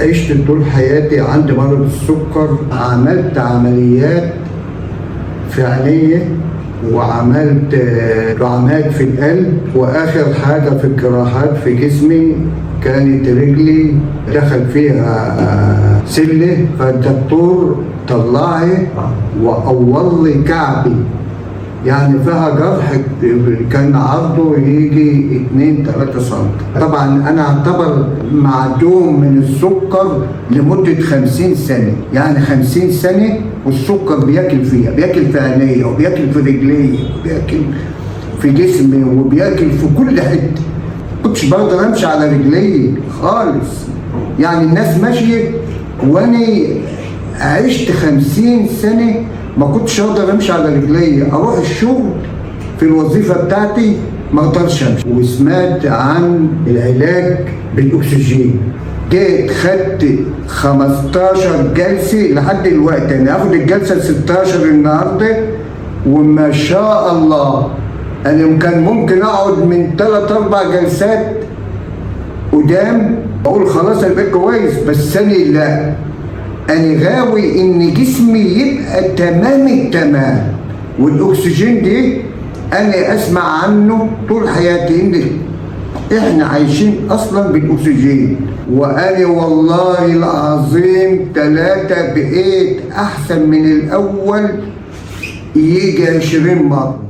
عشت طول حياتي عندي مرض السكر. عملت عمليات في عينيا وعملت دعامات في القلب، واخر حاجه في الجراحات في جسمي كانت رجلي دخل فيها سله، فالدكتور طلعي وأول لي كعبي، يعني فيها جرح كان عرضه يجي 2-3 سم. طبعا انا اعتبر معدوم من السكر لمدة 50 سنة، يعني 50 سنة والسكر بياكل فيها، بياكل في عينيا وبياكل في رجلي وبياكل في جسمي وبياكل في كل حتة. كنتش بقدر امشي على رجلي خالص، يعني الناس ماشية وانا عشت 50 سنة ما كنتش اقدر امشي على رجلي، اروح الشغل في الوظيفه بتاعتي ما اقدرش امشي. وسمعت عن العلاج بالاكسجين، جيت خدت 15 جلسه لحد دلوقتي، انا هاخد الجلسه 16 النهارده، وما شاء الله انا كان ممكن اقعد من 3-4 جلسات قدام اقول خلاص انا بقيت كويس، بس انا لا، أنا غاوي إن جسمي يبقى تمام التمام. والأكسجين دي أنا أسمع عنه طول حياتي، إن إحنا عايشين أصلا بالأكسجين، وأنا والله العظيم 3 بقيت أحسن من الأول يجي 20 مرة.